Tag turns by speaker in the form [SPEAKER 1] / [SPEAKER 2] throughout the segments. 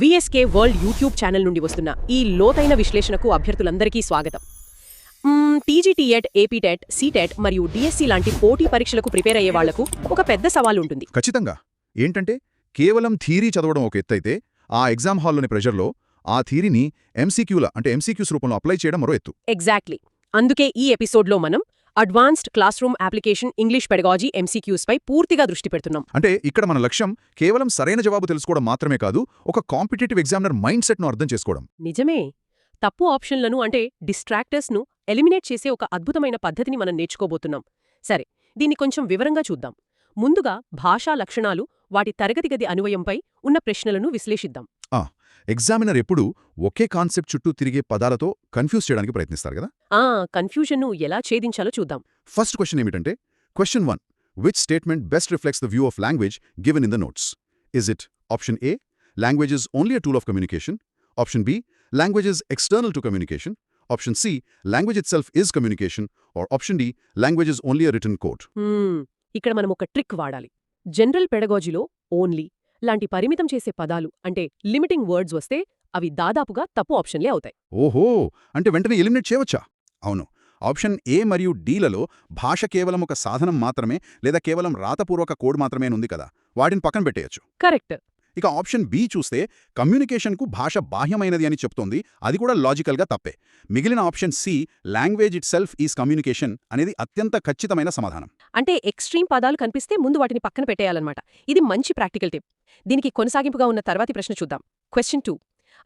[SPEAKER 1] VSK world YouTube channel నుండి వస్తున్న ఈ లోతైన విశ్లేషణకు అభ్యర్థులందరికీ స్వాగతం. టీజీటీఎట్, ఏపీటెట్, సీటెట్ మరియు డిఎస్సి లాంటి పోటీ పరీక్షలకు ప్రిపేర్ అయ్యే వాళ్లకు ఒక పెద్ద సవాల్ ఉంటుంది.
[SPEAKER 2] ఖచ్చితంగా. ఏంటంటే కేవలం థియరీ చదవడం ఒక ఎత్తైతే ఆ ఎగ్జామ్ హాల్లోని ప్రెషర్లో ఆ థియరీని ఎంసీక్యూస్ రూపంలో అప్లై చేయడం మరో ఎత్తు.
[SPEAKER 1] ఎగ్జాక్ట్లీ. అందుకే ఈ ఎపిసోడ్లో మనం advanced classroom application English pedagogy MCQs పై పూర్తిగా దృష్టి పెడుతున్నాం.
[SPEAKER 2] అంటే ఇక్కడ మన లక్ష్యం కేవలం సరైన జవాబు తెలుసుకోవడం మాత్రమే కాదు, ఒక కాంపిటేటివ్ ఎగ్జామినర్ మైండ్ సెట్ను అర్థం చేసుకోవడం.
[SPEAKER 1] నిజమే. తప్పు ఆప్షన్లను అంటే డిస్ట్రాక్టర్స్ను ఎలిమినేట్ చేసే ఒక అద్భుతమైన పద్ధతిని మనం నేర్చుకోబోతున్నాం. సరే, దీన్ని కొంచెం వివరంగా చూద్దాం. ముందుగా భాషా లక్షణాలు, వాటి తరగతి గది అన్వయంపై ఉన్న ప్రశ్నలను విశ్లేషిద్దాం.
[SPEAKER 2] ఎగ్జామినర్ ఎప్పుడూ ఒకే కాన్సెప్ట్ చుట్టూ తిరిగే పదాలతో కన్ఫ్యూజ్ చేయడానికి ప్రయత్నిస్తారు కదా.
[SPEAKER 1] కన్ఫ్యూజన్ను ఎలా ఛేదించాలో చూద్దాం.
[SPEAKER 2] ఫస్ట్ క్వశ్చన్ ఏమిటంటే, question 1, which statement best reflects the view of language given in the notes? Is it option A, language is only a tool of communication? Option B, language is external to communication? Option C, language itself is communication? Or option D, language is only a written code?
[SPEAKER 1] ఇక్కడ మనం ఒక trick వాడాలి. General పెడగాలజీలో only లాంటి పరిమితం చేసే పదాలు అంటే limiting words వస్తే అవి దాదాపుగా తప్పు ఆప్షన్లే అవుతాయి.
[SPEAKER 2] ఓహో, అంటే వెంటనే ఎలిమినేట్ చేయవచ్చా? అవును. ఆప్షన్ ఏ మరియు డీలలో భాష కేవలం ఒక సాధనం మాత్రమే లేదా కేవలం రాతపూర్వక కోడ్ మాత్రమే ఉంది కదా, వాటిని పక్కన పెట్టేయచ్చు.
[SPEAKER 1] కరెక్ట్.
[SPEAKER 2] ఇక ఆప్షన్ బి చూస్తే కమ్యూనికేషన్కు భాష బాహ్యమైనది అని చెప్తోంది, అది కూడా లాజికల్గా తప్పే. మిగిలిన option C, language itself is communication అనేది అత్యంత ఖచ్చితమైన సమాధానం.
[SPEAKER 1] అంటే ఎక్స్ట్రీమ్ పదాలు కనిపిస్తే ముందు వాటిని పక్కన పెట్టేయాలన్నమాట. ఇది మంచి ప్రాక్టికల్ టిప్. దీనికి కొనసాగింపుగా ఉన్న తర్వాతి ప్రశ్న చూద్దాం. Question 2.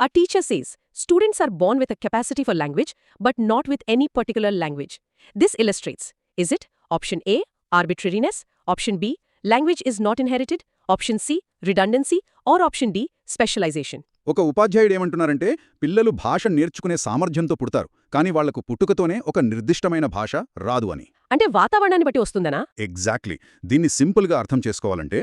[SPEAKER 1] A teacher says, students are born with a capacity for language, but not with any particular language. This illustrates, is it option A, arbitrariness, option B, language is not inherited, option C, redundancy, or option D, specialization?
[SPEAKER 2] ఒక ఉపాధ్యాయుడు ఏమంటున్నారంటే, పిల్లలు భాష నేర్చుకునే సామర్థ్యంతో పుడతారు, కానీ వాళ్లకు పుట్టుకతోనే ఒక నిర్దిష్టమైన భాష రాదు అని.
[SPEAKER 1] అంటే వాతావరణాన్ని బట్టి వస్తుందనా?
[SPEAKER 2] ఎగ్జాక్ట్లీ. దీన్ని సింపుల్గా అర్థం చేసుకోవాలంటే,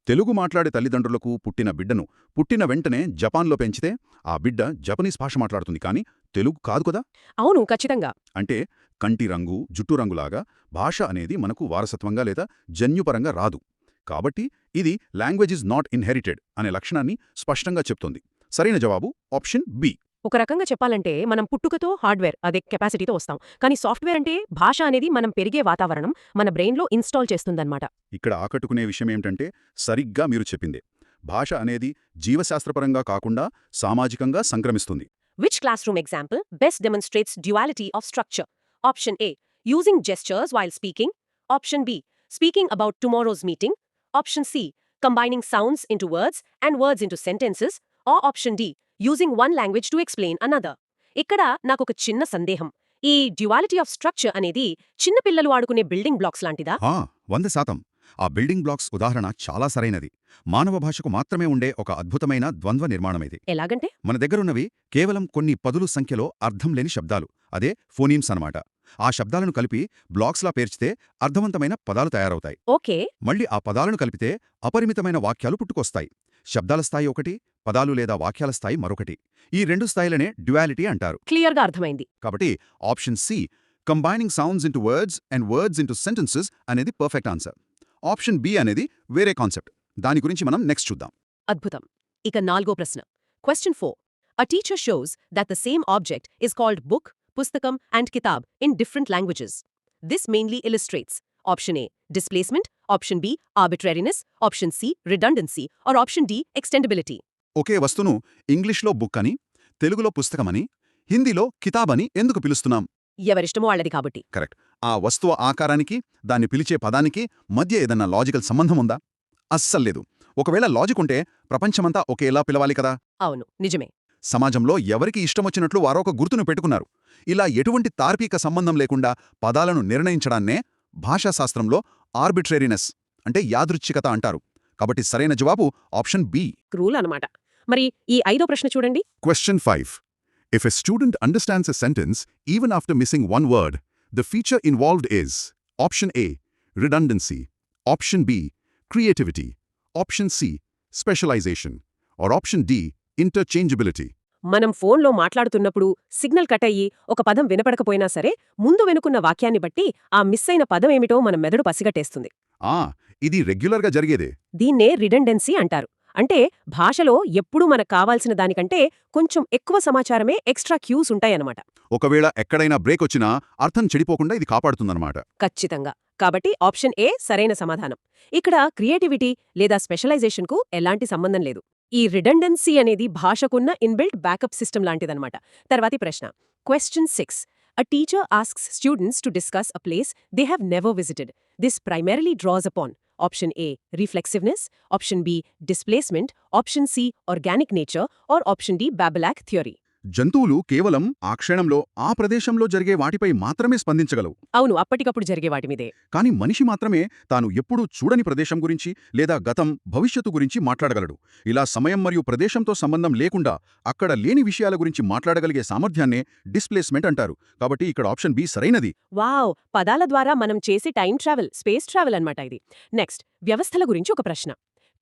[SPEAKER 2] తెలుగు మాట్లాడే తల్లిదండ్రులకు పుట్టిన బిడ్డను పుట్టిన వెంటనే జపాన్లో పెంచితే ఆ బిడ్డ జపనీస్ భాష మాట్లాడుతుంది, కానీ తెలుగు కాదు కదా.
[SPEAKER 1] అవును, ఖచ్చితంగా.
[SPEAKER 2] అంటే కంటి రంగు, జుట్టు రంగులాగా భాష అనేది మనకు వారసత్వంగా లేదా జన్యుపరంగా రాదు. కాబట్టి ఇది లాంగ్వేజ్ ఇస్ నాట్ ఇన్హెరిటెడ్ అనే లక్షణాన్ని స్పష్టంగా చెప్తోంది. సరైన జవాబు ఆప్షన్ బి.
[SPEAKER 1] ఒక రకంగా చెప్పాలంటే మనం పుట్టుకతో హార్డ్వేర్ అదే కెపాసిటీతో వస్తాం, కానీ సాఫ్ట్వేర్ అంటే భాష అనేది మనం పెరిగే వాతావరణం మన బ్రెయిన్లో ఇన్స్టాల్ చేస్తుందన్నమాట.
[SPEAKER 2] ఇక్కడ ఆకట్టుకునే విషయం ఏమిటంటే, సరిగ్గా మీరు చెప్పిందే, భాష అనేది జీవశాస్త్రపరంగా కాకుండా సామాజికంగా సంక్రమిస్తుంది.
[SPEAKER 1] Which classroom example best demonstrates duality of structure? Option A, using gestures while speaking. Option B, speaking about tomorrow's meeting. Option C, combining sounds into words and words into sentences. Or option D, using one language to explain another. ఇక్కడ నాకొక చిన్న సందేహం. ఈ duality of structure అనేది చిన్న పిల్లలు ఆడుకునే building blocks లాంటిదా?
[SPEAKER 2] 100%. ఆ బిల్డింగ్ బ్లాక్స్ ఉదాహరణ చాలా సరైనది. మానవ భాషకు మాత్రమే ఉండే ఒక అద్భుతమైన ద్వంద్వ నిర్మాణమిది.
[SPEAKER 1] ఎలాగంటే,
[SPEAKER 2] మన దగ్గరున్నవి కేవలం కొన్ని పదులు సంఖ్యలో అర్థం లేని శబ్దాలు, అదే ఫోనీమ్స్ అన్నమాట. ఆ శబ్దాలను కలిపి బ్లాక్స్లా పేర్చితే అర్థవంతమైన పదాలు తయారవుతాయి.
[SPEAKER 1] ఓకే.
[SPEAKER 2] మళ్ళీ ఆ పదాలను కలిపితే అపరిమితమైన వాక్యాలు పుట్టుకొస్తాయి. శబ్దాల స్థాయి ఒకటి, పదాలు లేదా వాక్యాల స్థాయి మరొకటి. ఈ రెండు స్థాయిలనే డ్యువాలిటీ అంటారు.
[SPEAKER 1] క్లియర్గా అర్థమైంది.
[SPEAKER 2] కాబట్టి option C, combining sounds into words and words into sentences అనేది పర్ఫెక్ట్ ఆన్సర్. ఆప్షన్ బి అనేది వేరే కాన్సెప్ట్. దాని గురించి మనం నెక్స్ట్ చూద్దాం.
[SPEAKER 1] అద్భుతం. ఇక 4వ ప్రశ్న. Question 4. A teacher shows that the same object is called book, pustakam and kitab in different languages. This mainly illustrates option A, displacement, option B, arbitrariness, option C, redundancy, or option D, extendability.
[SPEAKER 2] ఒకే వస్తును ఇంగ్లీష్లో book అని, తెలుగులో పుస్తకమని, హిందీలో కితాబ్ అని ఎందుకు పిలుస్తున్నాం?
[SPEAKER 1] ఎవరిష్టమో వాళ్ళది కాబట్టి.
[SPEAKER 2] Correct. ఆ వస్తువు ఆకారానికి, దాన్ని పిలిచే పదానికి మధ్య ఏదన్నా లాజికల్ సంబంధం ఉందా? అస్సల్లేదు. ఒకవేళ లాజిక్ ఉంటే ప్రపంచమంతా ఒకేలా పిలవాలి కదా.
[SPEAKER 1] అవును, నిజమే.
[SPEAKER 2] సమాజంలో ఎవరికి ఇష్టమొచ్చినట్లు వారొక గుర్తును పెట్టుకున్నారు. ఇలా ఎటువంటి తార్కిక సంబంధం లేకుండా పదాలను నిర్ణయించడాన్నే భాషాశాస్త్రంలో ఆర్బిట్రేరీనెస్ అంటే యాదృచ్ఛికత అంటారు. కాబట్టి సరైన జవాబు ఆప్షన్ బి.
[SPEAKER 1] రూల్ అనమాట. మరి ఈ 5వ ప్రశ్న చూడండి.
[SPEAKER 2] Question 5. If a student understands a sentence even after missing one word, the feature involved is option A, redundancy, option B, creativity, option C, specialization, or option D, interchangeability.
[SPEAKER 1] మనం ఫోన్లో మాట్లాడుతున్నప్పుడు signal cut అయ్యి ఒక పదం వినపడకపోయినా సరే, ముందు వెనుకున్న వాక్యాన్ని బట్టి ఆ మిస్ అయిన పదం ఏమిటో మన మెదడు పసిగట్టేస్తుంది.
[SPEAKER 2] ఇది రెగ్యులర్గా జరిగేదే.
[SPEAKER 1] దీన్నే రిడెండెన్సీ అంటారు. అంటే భాషలో ఎప్పుడూ మనకు కావాల్సిన దానికంటే కొంచెం ఎక్కువ సమాచారమే ఎక్స్ట్రా క్యూస్ ఉంటాయన్నమాట.
[SPEAKER 2] ఒకవేళ ఎక్కడైనా బ్రేక్ వచ్చినా అర్థం చెడిపోకుండా ఇది కాపాడుతుందన్నమాట.
[SPEAKER 1] ఖచ్చితంగా. కాబట్టి ఆప్షన్ ఏ సరైన సమాధానం. ఇక్కడ క్రియేటివిటీ లేదా స్పెషలైజేషన్కు ఎలాంటి సంబంధం లేదు. ఈ రిడండెన్సీ అనేది భాషకున్న ఇన్బిల్ట్ బ్యాకప్ సిస్టమ్ లాంటిదన్నమాట. తర్వాతి ప్రశ్న. Question 6. A teacher asks students to discuss a place they have never visited. This primarily draws upon option A, reflexiveness, option B, displacement, option C, organic nature, or option D, Babelag theory.
[SPEAKER 2] జంతువులు కేవలం ఆ క్షణంలో ఆ ప్రదేశంలో జరిగే వాటిపై మాత్రమే స్పందించగలవు.
[SPEAKER 1] అవును, అప్పటికప్పుడు జరిగే వాటి మీదే.
[SPEAKER 2] కానీ మనిషి మాత్రమే తాను ఎప్పుడూ చూడని ప్రదేశం గురించి లేదా గతం, భవిష్యత్తు గురించి మాట్లాడగలడు. ఇలా సమయం మరియు ప్రదేశంతో సంబంధం లేకుండా అక్కడ లేని విషయాల గురించి మాట్లాడగలిగే సామర్థ్యాన్నే డిస్ప్లేస్మెంట్ అంటారు. కాబట్టి ఇక్కడ ఆప్షన్ బి సరైనది.
[SPEAKER 1] వావ్! పదాల ద్వారా మనం చేసే టైం ట్రావెల్, స్పేస్ ట్రావెల్ అన్నమాట ఇది. నెక్స్ట్, వ్యవస్థల గురించి ఒక ప్రశ్న.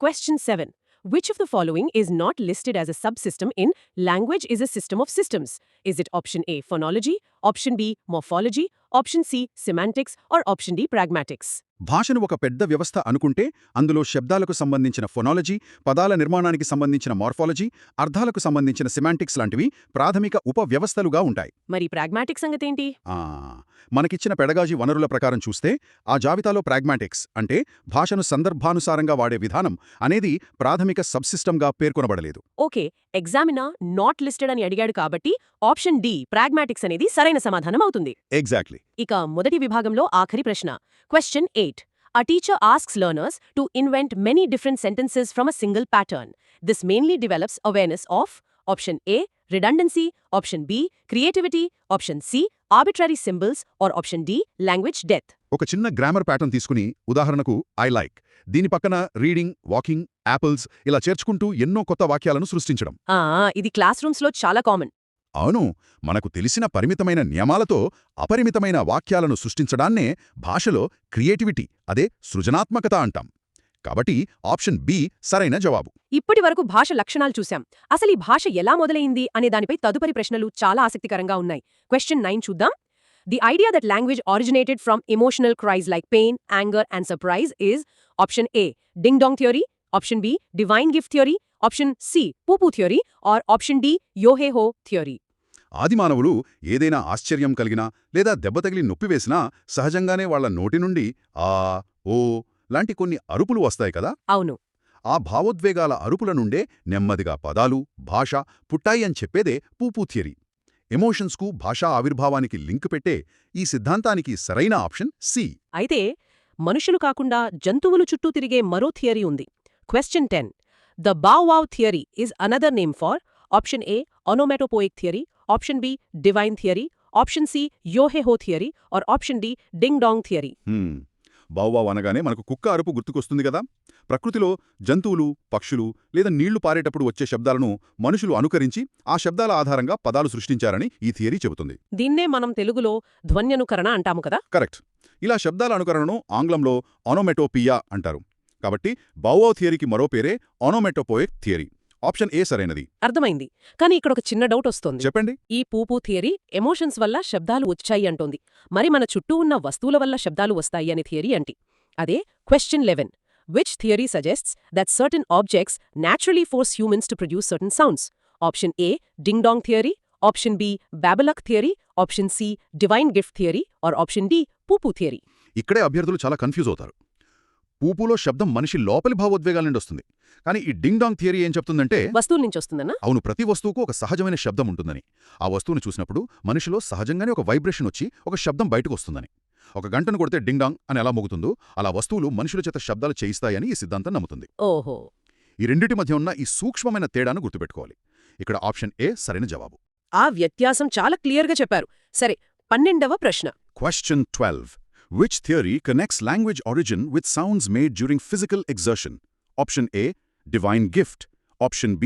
[SPEAKER 1] Question 7. Which of the following is not listed as a subsystem in language is a system of systems? Is it option A, phonology, option B, morphology, option C, semantics, or option D, pragmatics?
[SPEAKER 2] భాషను ఒక పెద్ద వ్యవస్థ అనుకుంటే అందులో శబ్దాలకు సంబంధించిన phonology, పదాల నిర్మాణానికి సంబంధించిన మార్ఫాలజీ, అర్థాలకు సంబంధించిన సిమాంటిక్స్ లాంటివి ప్రాథమిక ఉపవ్యవస్థలుగా ఉంటాయి.
[SPEAKER 1] మరి ప్రాగ్మాటిక్ సంగతేంటి?
[SPEAKER 2] మనకిచ్చిన పెడగాజీ వనరుల ప్రకారం చూస్తే ఆ జాబితాలో ప్రాగ్మాటిక్స్ అంటే భాషను సందర్భానుసారంగా వాడే విధానం అనేది ప్రాథమిక సబ్సిస్టమ్గా పేర్కొనబడలేదు.
[SPEAKER 1] ఓకే, ఎగ్జామినర్ నాట్ లిస్టెడ్ అని అడిగాడు కాబట్టి ఆప్షన్ డి, ప్రాగ్మాటిక్స్ అనేది సరైన సమాధానం అవుతుంది.
[SPEAKER 2] ఎగ్జాక్ట్లీ.
[SPEAKER 1] ఇక మొదటి విభాగంలో ఆఖరి ప్రశ్న. Question 8. A teacher asks learners to invent many different sentences from a single pattern. This mainly develops awareness of option A, redundancy, option B, creativity, option C, arbitrary symbols, or option D, language death.
[SPEAKER 2] ఒక చిన్న grammar pattern తీసుకుని ఉదాహరణకు I like, దీని పక్కన reading, walking, apples ఇలా చేర్చుకుంటూ ఎన్నో కొత్త వాక్యాలను సృష్టించడం.
[SPEAKER 1] ఇది క్లాస్ రూమ్స్లో చాలా కామన్.
[SPEAKER 2] అవును, మనకు తెలిసిన పరిమితమైన నియమాలతో అపరిమితమైన వాక్యాలను సృష్టించడాన్నే భాషలో క్రియేటివిటీ, అదే సృజనాత్మకత అంటాం. కాబట్టి ఆప్షన్ బి సరైన జవాబు.
[SPEAKER 1] ఇప్పటి వరకు భాష లక్షణాలు చూశాం. అసలు ఈ భాష ఎలా మొదలైంది అనే దానిపై తదుపరి ప్రశ్నలు చాలా ఆసక్తికరంగా ఉన్నాయి. క్వశ్చన్ 9 చూద్దాం. The idea that language originated from emotional cries like pain, anger, and surprise is option A, ding-dong theory, option B, divine gift theory, option C, poo-poo theory, or option D, yo-he-ho theory.
[SPEAKER 2] ఆదిమానవులు ఏదైనా ఆశ్చర్యం కలిగినా లేదా దెబ్బతగిలి నొప్పివేసినా సహజంగానే వాళ్ల నోటి నుండి ఆ, ఓ లాంటి కొన్ని అరుపులు వస్తాయి కదా.
[SPEAKER 1] అవును.
[SPEAKER 2] ఆ భావోద్వేగాల అరుపుల నుండే నెమ్మదిగా పదాలు, భాష పుట్టాయి అని చెప్పేదే పూపూ థియరీ. ఎమోషన్స్కు భాషా ఆవిర్భావానికి లింక్ పెట్టే ఈ సిద్ధాంతానికి సరైన ఆప్షన్ సి.
[SPEAKER 1] అయితే మనుషులు కాకుండా జంతువులు చుట్టూ తిరిగే మరో థియరీ ఉంది. Question 10. The bow wow theory is another name for option A, onomatopoeic theory, option B, divine theory, option C, yo-he-ho theory, or option D, ding-dong theory.
[SPEAKER 2] బావువావ్ అనగానే మనకు కుక్క అరుపు గుర్తుకొస్తుంది కదా. ప్రకృతిలో జంతువులు, పక్షులు లేదా నీళ్లు పారేటప్పుడు వచ్చే శబ్దాలను మనుషులు అనుకరించి ఆ శబ్దాల ఆధారంగా పదాలు సృష్టించారని ఈ థియరీ చెబుతుంది.
[SPEAKER 1] దీన్నే మనం తెలుగులో ధ్వన్యనుకరణ అంటాము కదా.
[SPEAKER 2] కరెక్ట్. ఇలా శబ్దాల అనుకరణను ఆంగ్లంలో ఆనోమెటోపియా అంటారు. కాబట్టి బావువావ్ థియరీకి మరో పేరే ఆనోమెటోపోయిక్ థియరీ. ఆప్షన్ ఏ సరైనది.
[SPEAKER 1] అర్థమైంది. కానీ ఇక్కడ ఒక చిన్న డౌట్ వస్తోంది.
[SPEAKER 2] చెప్పండి.
[SPEAKER 1] ఈ పూపూ థియరీ ఎమోషన్స్ వల్ల శబ్దాలు వచ్చాయి అంటోంది. మరి మన చుట్టూ ఉన్న వస్తువుల వల్ల శబ్దాలు వస్తాయి అనే థియరీ ఏంటి? అదే question 11. Which theory suggests that certain objects naturally force humans to produce certain sounds? Option A, ding-dong theory, option B, Babelag theory, option C, divine gift theory, or option D, poo-poo theory.
[SPEAKER 2] ఇక్కడే అభ్యర్థులు చాలా confuse అవుతారు. పూపులో శబ్దం మనిషి లోపలి భావోద్వేగాల నుండి వస్తుంది. కానీ ఈ డింగ్ డాంగ్ థియరీ ఏం చెప్తుందంటే
[SPEAKER 1] వస్తువుల నుంచి వస్తుందన్నా?
[SPEAKER 2] అవును, ప్రతి వస్తువుకు ఒక సహజమైన శబ్దం ఉంటుందని. ఆ వస్తువును చూసినప్పుడు మనిషిలో సహజంగానే ఒక వైబ్రేషన్ వచ్చి ఒక శబ్దం బయటకు వస్తుందని. ఒక గంటను కొడితే డింగ్ డాంగ్ అని ఎలా మోగుతుందో అలా వస్తువులు మనుషుల చేత శబ్దాలు చేయిస్తాయని ఈ సిద్ధాంతం నమ్ముతుంది.
[SPEAKER 1] ఓహో.
[SPEAKER 2] ఈ రెండిటి మధ్య ఉన్న ఈ సూక్ష్మమైన తేడాను గుర్తుపెట్టుకోవాలి. ఇక్కడ ఆప్షన్ ఏ సరైన జవాబు.
[SPEAKER 1] ఆ వ్యత్యాసం చాలా క్లియర్గా చెప్పారు. సరే, 12వ ప్రశ్న.
[SPEAKER 2] Question 12. Which theory connects language origin with sounds made during physical exertion? Option A, divine gift. Option B,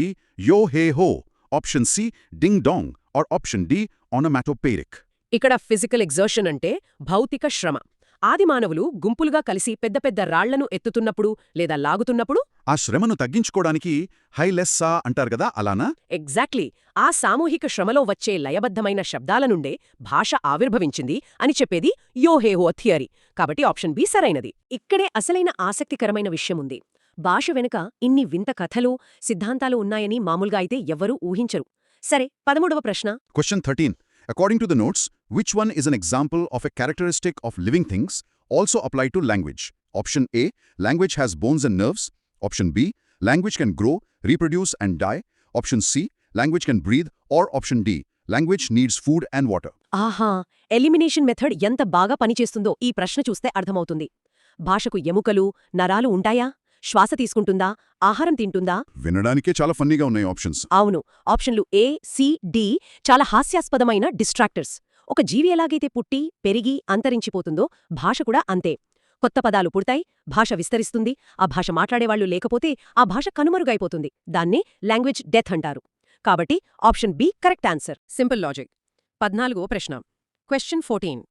[SPEAKER 2] yo-he-ho. Option C, ding-dong. Or option D, onomatopoeic.
[SPEAKER 1] ఇక్కడ ఫిజికల్ ఎగ్జర్షన్ అంటే భౌతిక శ్రమ. ఆదిమానవులు గుంపులుగా కలిసి పెద్ద పెద్ద రాళ్లను ఎత్తుతున్నప్పుడు లేదా లాగుతున్నప్పుడు
[SPEAKER 2] ఆ శ్రమను తగ్గించుకోవడానికి హైలెస్సా అంటారు కదా, అలానా?
[SPEAKER 1] ఎగ్జాక్ట్లీ. ఆ సామూహిక శ్రమలో వచ్చే లయబద్ధమైన శబ్దాల నుండే భాష ఆవిర్భవించింది అని చెప్పేది యో-హే-హో థియరీ. కాబట్టి ఆప్షన్ బి సరైనది. ఇక్కడే అసలైన ఆసక్తికరమైన విషయముంది. భాష వెనుక ఇన్ని వింత కథలు సిద్ధాంతాలు ఉన్నాయని మామూలుగా అయితే ఎవ్వరూ ఊహించరు. సరే, 13వ ప్రశ్న.
[SPEAKER 2] Question 13. According to the notes, which one is an example of a characteristic of living things also applied to language? Option A. Language has bones and nerves. Option B. Language can grow, reproduce and die. Option C. Language can breathe. Or Option D. Language needs food and water.
[SPEAKER 1] ఆహా, elimination method ఎంత బాగా పనిచేస్తుందో ఈ ప్రశ్న చూస్తే అర్థమవుతుంది. భాషకు ఎముకలు, నరాలు ఉంటాయా? శ్వాస తీసుకుంటుందా? ఆహారం తింటుందా?
[SPEAKER 2] వినడానికే చాలా ఫన్నీగా ఉన్నాయి ఆప్షన్స్.
[SPEAKER 1] అవును, ఆప్షన్లు ఏ, సి, డి చాలా హాస్యాస్పదమైన డిస్ట్రాక్టర్స్. ఒక జీవి ఎలాగైతే పుట్టి, పెరిగి, అంతరించిపోతుందో భాష కూడా అంతే. కొత్త పదాలు పుడతాయి, భాష విస్తరిస్తుంది, ఆ భాష మాట్లాడేవాళ్లు లేకపోతే ఆ భాష కనుమరుగైపోతుంది. దాన్నే లాంగ్వేజ్ డెత్ అంటారు. కాబట్టి option B correct answer. Simple logic. 14వ ప్రశ్న. Question 14.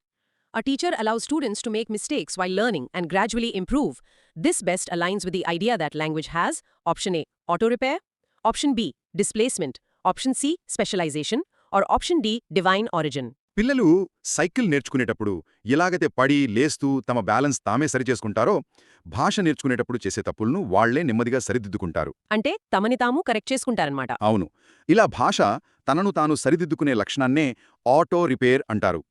[SPEAKER 1] A teacher allows students to make mistakes while learning and gradually improve. This best aligns with the idea that language has Option A. Auto-repair, Option B. Displacement, Option C. Specialization, or Option D. Divine origin.
[SPEAKER 3] పిల్లలు cycle నేర్చుకునేటప్పుడు ఎలాగైతే పడి లేస్తూ తమ balance తామే సరిచేసుకుంటారో భాష నేర్చుకునేటప్పుడు చేసే తప్పులను వాళ్లే నెమ్మదిగా సరిదిద్దుకుంటారు.
[SPEAKER 1] అంటే తమని తాము కరెక్ట్ చేసుకుంటారన్నమాట.
[SPEAKER 3] అవును, ఇలా భాష తనను తాను సరిదిద్దుకునే లక్షణాన్నే ఆటో రిపేర్ అంటారు.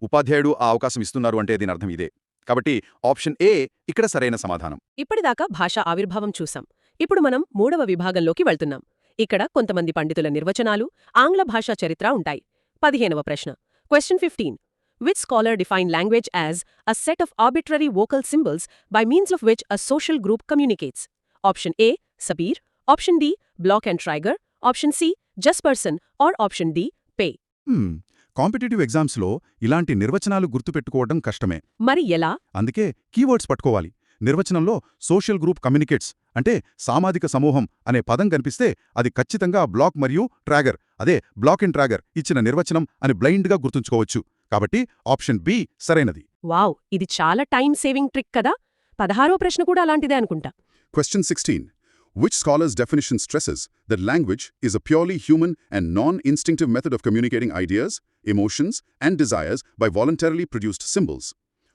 [SPEAKER 3] ఉపాధ్యాయుడు ఆ అవకాశం ఇస్తున్నారు అంటే దీని అర్థం ఇదే. కాబట్టి ఆప్షన్ ఏ ఇక్కడ సరైన సమాధానం.
[SPEAKER 1] ఇప్పటిదాకా భాష ఆవిర్భావం చూసాం. ఇప్పుడు మనం 3వ విభాగంలోకి వెళ్తున్నాం. ఇక్కడ కొంతమంది పండితుల నిర్వచనాలు, ఆంగ్ల భాషా చరిత్ర ఉంటాయి. 15వ ప్రశ్న. Question 15. Which scholar defined language as a set of arbitrary vocal symbols by means of which a social group communicates? Option A. Sabir, Option D. Block and Traeger, Option C. Jesperson, or Option D. Pei.
[SPEAKER 2] Competitive ఎగ్జామ్స్లో ఇలాంటి నిర్వచనాలు గుర్తుపెట్టుకోవడం కష్టమే.
[SPEAKER 1] మరి ఎలా?
[SPEAKER 2] అందుకే keywords పట్టుకోవాలి. నిర్వచనంలో social group communicates అంటే సామాజిక సమూహం అనే పదం కనిపిస్తే అది ఖచ్చితంగా బ్లాక్ మరియు ట్రాగర్, అదే బ్లాక్ అండ్ ట్రాగర్ ఇచ్చిన నిర్వచనం అని బ్లైండ్గా గుర్తుంచుకోవచ్చు. కాబట్టి ఆప్షన్ బి సరైనది.
[SPEAKER 1] వావ్, ఇది చాలా టైం సేవింగ్ ట్రిక్ కదా. 16వ ప్రశ్న కూడా అలాంటిదే అనుకుంటా.
[SPEAKER 2] Question 16. Which scholar's definition stresses that language is a purely human and non-instinctive method of communicating ideas, emotions, and desires by voluntarily produced symbols?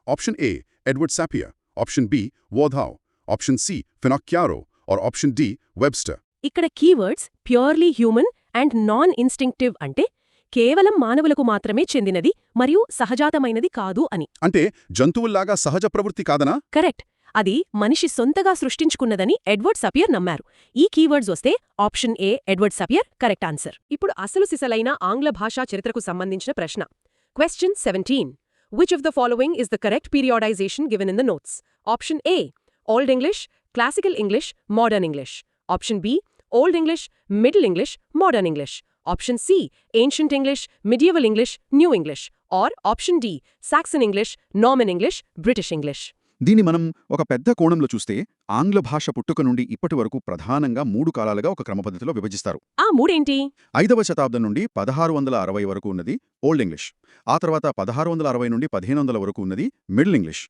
[SPEAKER 2] Option A. Edward Sapir. Option B. Wardhow. Option C. Finocchiaro. Or Option D. Webster.
[SPEAKER 1] ఇక్కడ keywords purely human and non instinctive అంటే కేవలం మానవులకు మాత్రమే చెందినది మరియు సహజాతమైనది కాదు అని.
[SPEAKER 2] అంటే జంతువుల్లాగా సహజ ప్రవృత్తి కాదనా?
[SPEAKER 1] కరెక్ట్. అది మనిషి సొంతగా సృష్టించుకున్నదని ఎడ్వర్డ్ సపియర్ నమ్మారు. ఈ కీవర్డ్స్ వస్తే option A Edward Sapir correct answer. ఇప్పుడు అసలు సిసలైన ఆంగ్ల భాషా చరిత్రకు సంబంధించిన ప్రశ్న. Question 17. Which of the following is the correct periodization given in the notes? Option A. Old English, Classical English, Modern English. Option B. Old English, Middle English, Modern English. Option C. Ancient English, Medieval English, New English. Or Option D. Saxon English, Norman English, British English.
[SPEAKER 2] దీన్ని మనం ఒక పెద్ద కోణంలో చూస్తే ఆంగ్ల భాష పుట్టుక నుండి ఇప్పటి వరకు ప్రధానంగా 3 కాలాలుగా ఒక క్రమపద్ధతిలో విభజిస్తారు.
[SPEAKER 1] ఆ మూడేంటి?
[SPEAKER 2] 5వ శతాబ్దం నుండి 1660 వరకు ఉన్నది ఓల్డ్ ఇంగ్లీష్. ఆ తర్వాత 1660 నుండి 1500 వరకు ఉన్నది మిడిల్ ఇంగ్లీష్.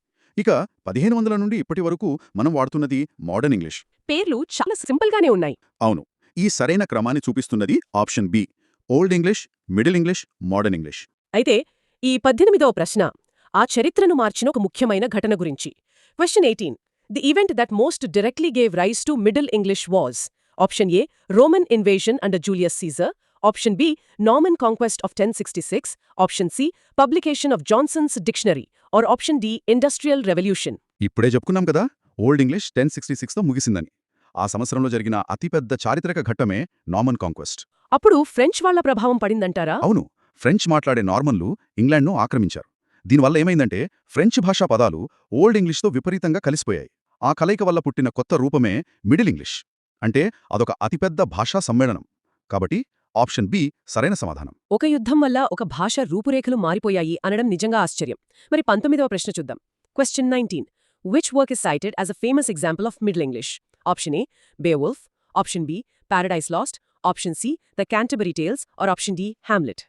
[SPEAKER 2] ఇక 1500 నుండి ఇప్పటి వరకు మనం వాడుతున్నది మోడర్న్ ఇంగ్లీష్.
[SPEAKER 1] పేర్లు చాలా సింపుల్గానే ఉన్నాయి.
[SPEAKER 2] అవును, ఈ సరైన క్రమాన్ని చూపిస్తున్నది option B, old English, middle English, modern English.
[SPEAKER 1] అయితే ఈ 18వ ప్రశ్న ఆ చరిత్రను మార్చిన ఒక ముఖ్యమైన ఘటన గురించి. Question 18. The event that most directly gave rise to Middle English was Option A. Roman invasion under Julius Caesar. Option B. Norman conquest of 1066. Option C. Publication of Johnson's Dictionary. Or Option D. Industrial Revolution.
[SPEAKER 2] ఇప్పుడే చెప్పుకున్నాం కదా old English 1066తో ముగిసిందని. ఆ సంవత్సరంలో జరిగిన అతిపెద్ద చారిత్రక ఘట్టమే Norman conquest.
[SPEAKER 1] అప్పుడు French వాళ్ల ప్రభావం పడిందంటారా?
[SPEAKER 2] అవును, ఫ్రెంచ్ మాట్లాడే నార్మన్లు ఇంగ్లాండ్ను ఆక్రమించారు. దీనివల్ల ఏమైందంటే ఫ్రెంచ్ భాషా పదాలు ఓల్డ్ ఇంగ్లీష్తో విపరీతంగా కలిసిపోయాయి. ఆ కలయిక వల్ల పుట్టిన కొత్త రూపమే మిడిల్ ఇంగ్లీష్. అంటే అదొక అతిపెద్ద భాషా సమ్మేళనం. కాబట్టి ఆప్షన్ బి సరైన సమాధానం.
[SPEAKER 1] ఒక యుద్ధం వల్ల ఒక భాష రూపురేఖలు మారిపోయాయి అనడం నిజంగా ఆశ్చర్యం. మరి 19వ ప్రశ్న చూద్దాం. Question 19. Which work is cited as a famous example of Middle English? Option A. Beowulf. Option B. Paradise Lost. Option C. The Canterbury Tales. Or Option D. Hamlet.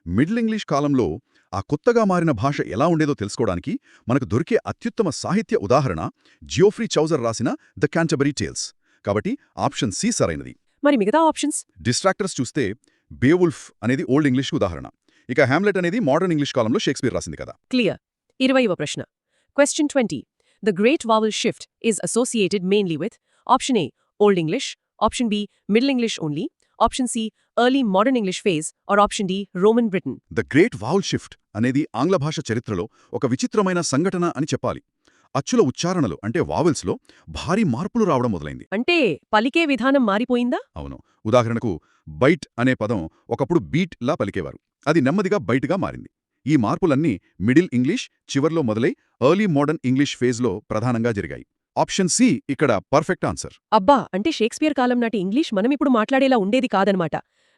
[SPEAKER 2] Middle English కాలంలో ఆ కొత్తగా మారిన భాష ఎలా ఉండేదో తెలుసుకోవడానికి మనకు దొరికే అత్యుత్తమ సాహిత్య ఉదాహరణ జియోఫ్రీ చౌజర్ రాసిన ద క్యాంటర్బరీ టేల్స్. కాబట్టి ఆప్షన్ సి సరైనది.
[SPEAKER 1] మరి మిగతా ఆప్షన్స్?
[SPEAKER 2] డిస్ట్రాక్టర్స్ చూస్తే బేవుల్ఫ్ అనేది ఓల్డ్ ఇంగ్లీష్కి ఉదాహరణ. ఇక హ్యామ్లెట్ అనేది మోడర్న్ ఇంగ్లీష్ కాలంలో షేక్స్పియర్ రాసింది కదా.
[SPEAKER 1] క్లియర్. 20వ ప్రశ్న. Question 20. The Great Vowel Shift is associated mainly with option A, Old English, option B, Middle English only, option C, Early Modern English phase, or option D, Roman Britain.
[SPEAKER 2] The great vowel shift అనేది ఆంగ్ల భాష చరిత్రలో ఒక విచిత్రమైన సంఘటన అని చెప్పాలి. అచ్చుల ఉచ్చారణలు అంటే వావెల్స్లో భారీ మార్పులు రావడం మొదలైంది.
[SPEAKER 1] అంటే పలికే విధానం మారిపోయిందా?
[SPEAKER 2] అవును. ఉదాహరణకు బైట్ అనే పదం ఒకప్పుడు బీట్ లా పలికేవారు. అది నెమ్మదిగా బైట్గా మారింది. ఈ మార్పులన్నీ మిడిల్ ఇంగ్లీష్ చివర్లో మొదలై ఎర్లీ మోడర్న్ ఇంగ్లీష్ ఫేజ్లో ప్రధానంగా జరిగాయి. ఆప్షన్ సి ఇక్కడ పర్ఫెక్ట్ ఆన్సర్.
[SPEAKER 1] అబ్బా, అంటే షేక్స్పియర్ కాలం నాటి ఇంగ్లీష్ మనమిప్పుడు మాట్లాడేలా ఉండేది కాదనమాట.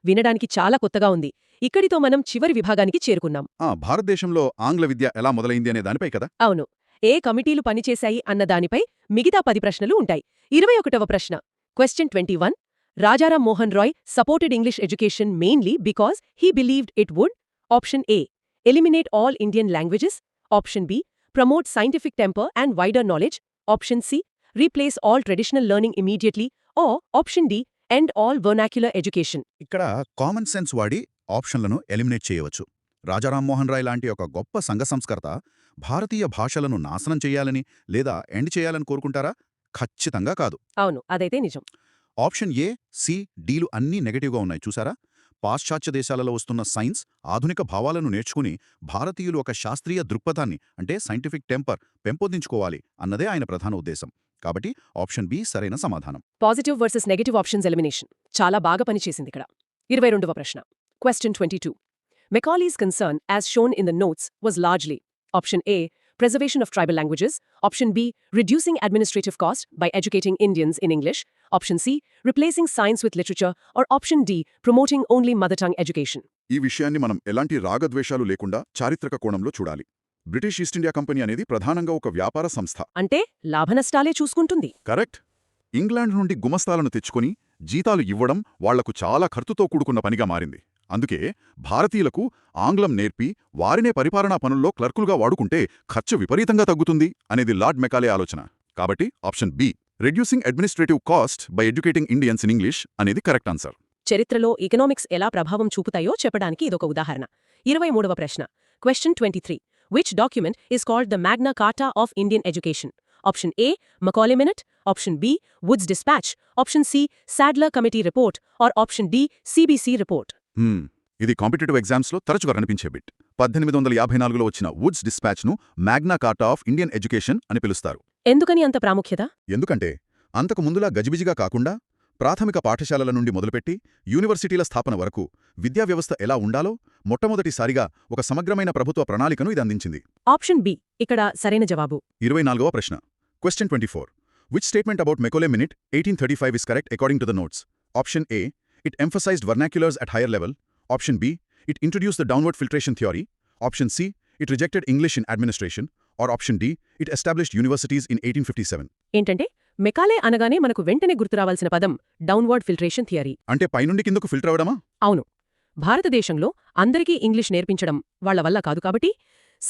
[SPEAKER 1] వినడానికి చాలా కొత్తగా ఉంది. ఇక్కడితో మనం చివరి విభాగానికి చేరుకున్నాం.
[SPEAKER 2] భారతదేశంలో ఆంగ్ల విద్య ఎలా మొదలైంది అనే దానిపై కదా.
[SPEAKER 1] అవును. ఏ కమిటీలు పనిచేశాయి అన్న దానిపై మిగతా 10 ప్రశ్నలు ఉంటాయి. 21వ ప్రశ్న. Question 21. Rajaram Mohan Roy supported English education mainly because he believed it would option A eliminate all Indian languages, option B promote scientific temper and wider knowledge, option C replace all traditional learning immediately, or option D end all vernacular education.
[SPEAKER 2] ఇక్కడ common sense వాడి ఆప్షన్లను eliminate చేయవచ్చు. రాజారాం మోహన్ రాయ్ లాంటి ఒక గొప్ప సంఘ సంస్కర్త భారతీయ భాషలను నాశనం చేయాలని లేదా ఎండ్ చేయాలని కోరుకుంటారా? ఖచ్చితంగా కాదు.
[SPEAKER 1] అవును, అదైతే నిజం.
[SPEAKER 2] ఆప్షన్ ఏ, సి, డీలు అన్నీ నెగటివ్గా ఉన్నాయి చూసారా? పాశ్చాత్య దేశాలలో వస్తున్న సైన్స్, ఆధునిక భావాలను నేర్చుకుని భారతీయులు ఒక శాస్త్రీయ దృక్పథాన్ని అంటే సైంటిఫిక్ టెంపర్ పెంపొందించుకోవాలి అన్నదే ఆయన ప్రధాన ఉద్దేశం. కాబట్టి ఆప్షన్ బి సరైన సమాధానం.
[SPEAKER 1] Positive versus negative options elimination చాలా బాగా పనిచేసింది ఇక్కడ. 22వ ప్రశ్న. Question 22. Macaulay's concern, as shown in the notes, was largely option A, preservation of tribal languages, option B, reducing administrative cost by educating Indians in English, option C, replacing science with literature, or option D, promoting only mother tongue education.
[SPEAKER 2] ఈ విషయాన్ని మనం ఎలాంటి రాగద్వేషాలు లేకుండా చారిత్రక కోణంలో చూడాలి. British east India company అనేది ప్రధానంగా ఒక వ్యాపార సంస్థ.
[SPEAKER 1] అంటే లాభనష్టాలే చూసుకుంటుంది.
[SPEAKER 2] కరెక్ట్. ఇంగ్లాండ్ నుండి గుమస్తాలను తెచ్చుకొని జీతాలు ఇవ్వడం వాళ్లకు చాలా ఖర్చుతో కూడుకున్న పనిగా మారింది. అందుకే భారతీయులకు ఆంగ్లం నేర్పి వారినే పరిపాలనా పనుల్లో క్లర్కులుగా వాడుకుంటే ఖర్చు విపరీతంగా తగ్గుతుంది అనేది లార్డ్ మెకాలే ఆలోచన. కాబట్టి option B, reducing administrative cost by educating Indians in English అనేది కరెక్ట్ ఆన్సర్.
[SPEAKER 1] చరిత్రలో ఎకనామిక్స్ ఎలా ప్రభావం చూపుతాయో చెప్పడానికి ఇదొక ఉదాహరణ. 23వ ప్రశ్న. Question 23. Which document is called the Magna Carta of Indian Education? Option A, Macaulay Minute, option B, Wood's Dispatch, option C, Sadler Committee Report, or option D, CBC Report.
[SPEAKER 2] ఇది కాంపిటేటివ్ ఎగ్జామ్స్లో తరచుగా కనిపించే బిట్. 1854లో వచ్చిన Wood's డిస్పాచ్ను Magna Carta of Indian education అని పిలుస్తారు.
[SPEAKER 1] ఎందుకని అంత ప్రాముఖ్యత?
[SPEAKER 2] ఎందుకంటే అంతకు ముందులా గజిబిజిగా కాకుండా ప్రాథమిక పాఠశాలల నుండి మొదలుపెట్టి యూనివర్సిటీల స్థాపన వరకు విద్యా వ్యవస్థ ఎలా ఉండాలో మొట్టమొదటిసారిగా ఒక సమగ్రమైన ప్రభుత్వ ప్రణాళికను ఇది అందించింది.
[SPEAKER 1] ఆప్షన్ బి ఇక్కడ సరైన జవాబు.
[SPEAKER 2] 24వ ప్రశ్న. Question 24. Which statement about Macaulay Minute 1835 is correct according to the notes? Option A, it emphasized vernaculars at higher level. Option B, it introduced the downward filtration theory. Option C, it rejected English in administration. Or option D, it established universities in 1857.
[SPEAKER 1] ఏంటంటే Macaulay అనగానే మనకు వెంటనే గుర్తురావాల్సిన పదం downward filtration theory.
[SPEAKER 2] అంటే పైనుండి కిందకు filter అవడమా?
[SPEAKER 1] అవును. భారతదేశంలో అందరికీ ఇంగ్లీష్ నేర్పించడం వాళ్ల వల్ల కాదు కాబట్టి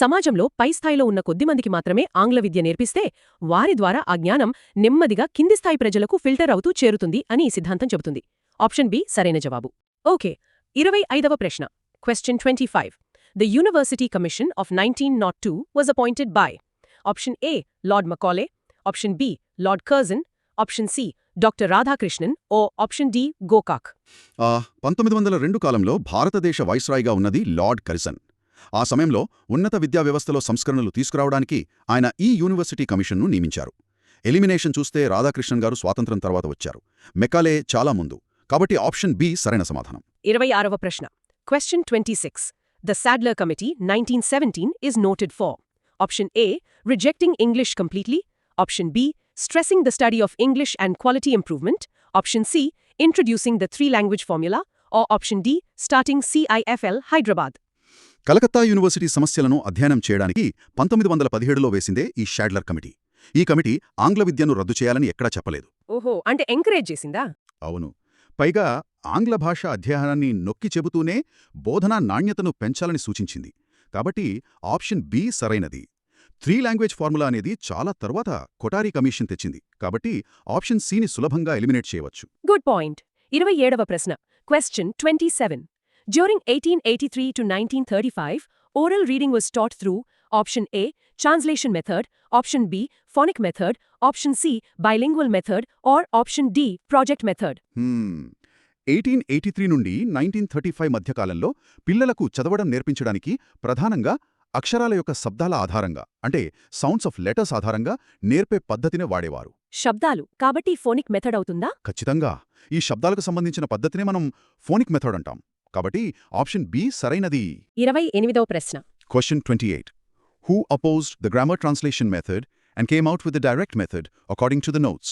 [SPEAKER 1] సమాజంలో పై స్థాయిలో ఉన్న కొద్దిమందికి మాత్రమే ఆంగ్ల విద్య నేర్పిస్తే వారి ద్వారా ఆ జ్ఞానం నెమ్మదిగా కింది స్థాయి ప్రజలకు ఫిల్టర్ అవుతూ చేరుతుంది అని ఈ సిద్ధాంతం చెబుతుంది. ఆప్షన్ బి సరైన జవాబు. ఓకే. 25వ ప్రశ్న. Question 25. The University Commission of 1902 was appointed by option A, Lord Macaulay, option B, Lord Curzon, option C, Dr. Radhakrishnan, or option D, Gokak.
[SPEAKER 2] 1902 కాలంలో భారతదేశ వైస్రాయ్గా ఉన్నది లార్డ్ కర్జన్. ఆ సమయంలో ఉన్నత విద్యా వ్యవస్థలో సంస్కరణలు తీసుకురావడానికి ఆయన ఈ యూనివర్సిటీ కమిషన్ను నియమించారు. ఎలిమినేషన్ చూస్తే రాధాకృష్ణన్ గారు స్వాతంత్రం తర్వాత వచ్చారు. మెకాలే చాలా ముందు. కాబట్టి ఆప్షన్ బి సరైన సమాధానం.
[SPEAKER 1] 26వ ప్రశ్న. Question 26. The Sadler Committee, 1917, is noted for option A, rejecting English completely, option B, stressing the study of English and quality improvement, option C, introducing the three-language formula, or option D, starting CIFL Hyderabad.
[SPEAKER 2] Calcutta university సమస్యలను అధ్యయనం చేయడానికి 1917లో వేసిందే ఈ Sadler committee. ఈ committee ఆంగ్ల విద్యను రద్దు చేయాలని ఎక్కడా చెప్పలేదు.
[SPEAKER 1] ఓహో, అంటే ఎంకరేజ్ చేసిందా?
[SPEAKER 2] అవును. పైగా ఆంగ్ల భాష అధ్యయనాన్ని నొక్కి చెబుతూనే బోధనా నాణ్యతను పెంచాలని సూచించింది. కాబట్టి ఆప్షన్ బి సరైనది. 3 లాంగ్వేజ్ ఫార్ములా అనేది చాలా తర్వాత కొటారీ కమిషన్ తెచ్చింది. కాబట్టి ఆప్షన్ సిని సులభంగా ఎలిమినేట్ చేయవచ్చు.
[SPEAKER 1] Good point. 27వ ప్రశ్న. Question 27. During 1883 to 1935, oral reading was taught through option A, translation method, option B, phonic method, option C, bilingual method, or option D, project method.
[SPEAKER 2] 1883 నుండి 1935 మధ్యకాలంలో పిల్లలకు చదవడం నేర్పించడానికి ప్రధానంగా అక్షరాల యొక్క శబ్దాల ఆధారంగా అంటే సౌండ్స్ ఆఫ్ లెటర్స్ ఆధారంగా నేర్పే పద్ధతినే వాడేవారు.
[SPEAKER 1] శబ్దాలు కాబట్టి ఫోనిక్ మెథడ్ అవుతుందా?
[SPEAKER 2] ఖచ్చితంగా ఈ శబ్దాలకు సంబంధించిన పద్ధతినే మనం ఫోనిక్ మెథడ్ అంటాం. కాబట్టి ఆప్షన్ బి సరైనది.
[SPEAKER 1] 28వ ప్రశ్న.
[SPEAKER 2] Question 28. Who opposed the grammar translation method and came out with the direct method according to the notes?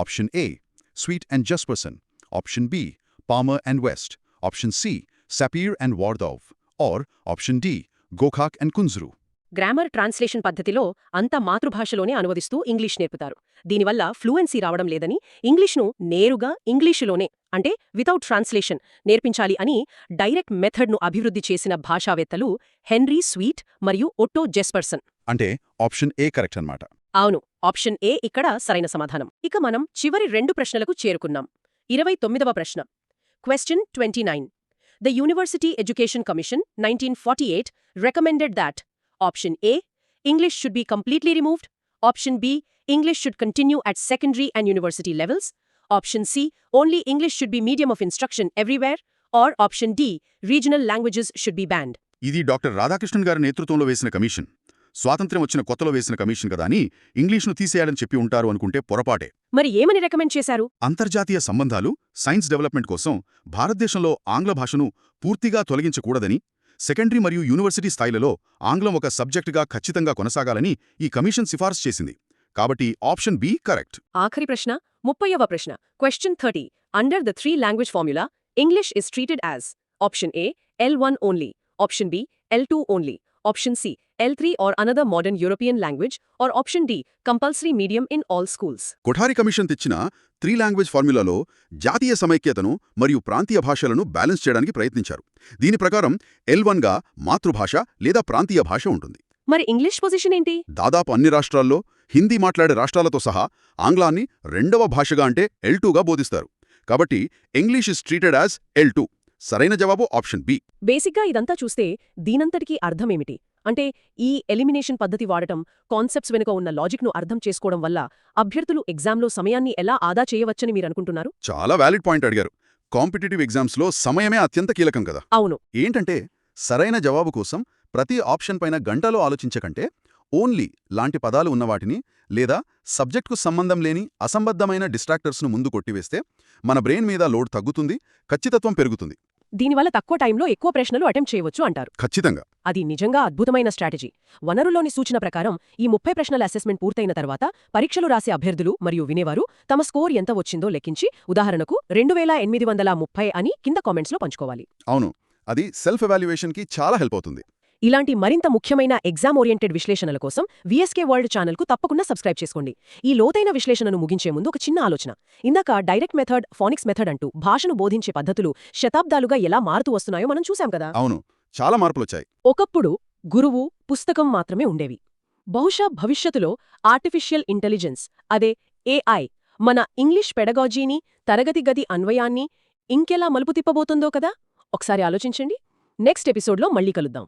[SPEAKER 2] Option A, Sweet and Jesperson. Option B, Palmer and West. Option C, Sapir and Wardov. Or Option D, Gokhak and Kunzru.
[SPEAKER 1] Grammar translation పద్ధతిలో అంతా మాతృభాషలోనే అనువదిస్తూ English నేర్పుతారు. దీనివల్ల fluency రావడం లేదని, ఇంగ్లీష్ను నేరుగా ఇంగ్లీషులోనే అంటే without translation నేర్పించాలి అని డైరెక్ట్ మెథడ్ను అభివృద్ధి చేసిన భాషావేత్తలు హెన్రీ స్వీట్ మరియు ఒట్టో జెస్పర్సన్.
[SPEAKER 2] అంటే ఆప్షన్ ఏ కరెక్ట్ అన్నమాట.
[SPEAKER 1] అవును, ఆప్షన్ ఏ ఇక్కడ సరైన సమాధానం. ఇక మనం చివరి 2 ప్రశ్నలకు చేరుకున్నాం. 29వ ప్రశ్న. Question 29. The University Education Commission, 1948, recommended that Option A, English should be completely removed. Option B, English should continue at secondary and university levels. Option C, only English should be medium of instruction everywhere. Or Option D, regional languages should be banned.
[SPEAKER 2] ఇది doctor Radhakrishnan గారి నేతృత్వంలో వేసిన commission. స్వాతంత్ర్యం వచ్చిన కొత్తలో వేసిన commission కదా అని ఇంగ్లీష్ను తీసేయాలని చెప్పి ఉంటారు అనుకుంటే పొరపాటే.
[SPEAKER 1] మరి ఏమని రికమెండ్ చేశారు?
[SPEAKER 2] అంతర్జాతీయ సంబంధాలు, సైన్స్ డెవలప్మెంట్ కోసం భారతదేశంలో ఆంగ్ల భాషను పూర్తిగా తొలగించకూడదని, సెకండరీ మరియు యూనివర్సిటీ స్థాయిలలో ఆంగ్లం ఒక సబ్జెక్టుగా ఖచ్చితంగా కొనసాగాలని ఈ కమిషన్ సిఫార్సు చేసింది. కాబట్టి ఆప్షన్ బి కరెక్ట్.
[SPEAKER 1] ఆఖరి ప్రశ్న, 30వ ప్రశ్న. Question 30. Under the 3 language formula, English is treated as Option A, L1 only. Option B, L2 only. Option C, L3 or another modern European language. Or Option D, compulsory medium in all schools.
[SPEAKER 2] Kothari commission తెచ్చిన 3 language ఫార్ములాలో జాతీయ సమైక్యతను మరియు ప్రాంతీయ భాషలను balance చేయడానికి ప్రయత్నించారు. దీని ప్రకారం L1గా మాతృభాష లేదా ప్రాంతీయ భాష ఉంటుంది.
[SPEAKER 1] మరి ఇంగ్లీష్ పొజిషన్ ఏంటి?
[SPEAKER 2] దాదాపు అన్ని రాష్ట్రాల్లో హిందీ మాట్లాడే రాష్ట్రాలతో సహా ఆంగ్లాన్ని 2వ భాషగా అంటే L2గా బోధిస్తారు. కాబట్టి English is treated as L2. సరైన జవాబు ఆప్షన్ బి.
[SPEAKER 1] బేసిక్గా ఇదంతా చూస్తే దీనంతటికీ అర్థమేమిటి? అంటే ఈ ఎలిమినేషన్ పద్ధతి వాడటం, కాన్సెప్ట్స్ వెనుక ఉన్న లాజిక్ను అర్థం చేసుకోవడం వల్ల అభ్యర్థులు ఎగ్జామ్లో సమయాన్ని ఎలా ఆదా చేయవచ్చని మీరనుకుంటున్నారు?
[SPEAKER 2] చాలా వ్యాలిడ్ పాయింట్ అడిగారు. కాంపిటేటివ్ ఎగ్జామ్స్లో సమయమే అత్యంత కీలకం కదా.
[SPEAKER 1] అవును.
[SPEAKER 2] ఏంటంటే సరైన జవాబు కోసం ప్రతి ఆప్షన్ పైన గంటలో ఆలోచించకంటే ఓన్లీ లాంటి పదాలు ఉన్నవాటిని లేదా సబ్జెక్ట్కు సంబంధం లేని అసంబద్ధమైన డిస్ట్రాక్టర్స్ను ముందు కొట్టివేస్తే మన బ్రెయిన్ మీద లోడ్ తగ్గుతుంది, ఖచ్చితత్వం పెరుగుతుంది.
[SPEAKER 1] దీనివల్ల తక్కువ టైంలో ఎక్కువ ప్రశ్నలు అటెంప్ట్ చేయవచ్చు అంటారు.
[SPEAKER 2] ఖచ్చితంగా.
[SPEAKER 1] అది నిజంగా అద్భుతమైన స్ట్రాటజీ. వనరులోని సూచన ప్రకారం ఈ 30 ప్రశ్నల అసెస్మెంట్ పూర్తయిన తర్వాత పరీక్షలు రాసే అభ్యర్థులు మరియు వినేవారు తమ స్కోర్ ఎంత వచ్చిందో లెక్కించి ఉదాహరణకు 2830 అని కింద కామెంట్స్లో పంచుకోవాలి.
[SPEAKER 2] అవును, అది సెల్ఫ్ ఎవాల్యుయేషన్కి చాలా హెల్ప్ అవుతుంది.
[SPEAKER 1] ఇలాంటి మరింత ముఖ్యమైన ఎగ్జామ్ ఓరియంటెడ్ విశ్లేషణల కోసం VSK వరల్డ్ ఛానల్కు తప్పకుండా సబ్స్క్రైబ్ చేసుకోండి. ఈ లోతైన విశ్లేషణను ముగించే ముందు ఒక చిన్న ఆలోచన. ఇందాక డైరెక్ట్ మెథడ్, ఫోనిక్స్ మెథడ్ అంటూ భాషను బోధించే పద్ధతులు శతాబ్దాలుగా ఎలా మారుతూ వస్తున్నాయో మనం చూశాం కదా.
[SPEAKER 2] అవును, చాలా మార్పులొచ్చాయి.
[SPEAKER 1] ఒకప్పుడు గురువు, పుస్తకం మాత్రమే ఉండేవి. బహుశా భవిష్యత్తులో ఆర్టిఫిషియల్ ఇంటెలిజెన్స్, అదే AI, మన ఇంగ్లీష్ పెడగాజీని, తరగతి గది అన్వయాన్ని ఇంకెలా మలుపు తిప్పబోతుందో కదా. ఒకసారి ఆలోచించండి. నెక్స్ట్ ఎపిసోడ్లో మళ్ళీ కలుద్దాం.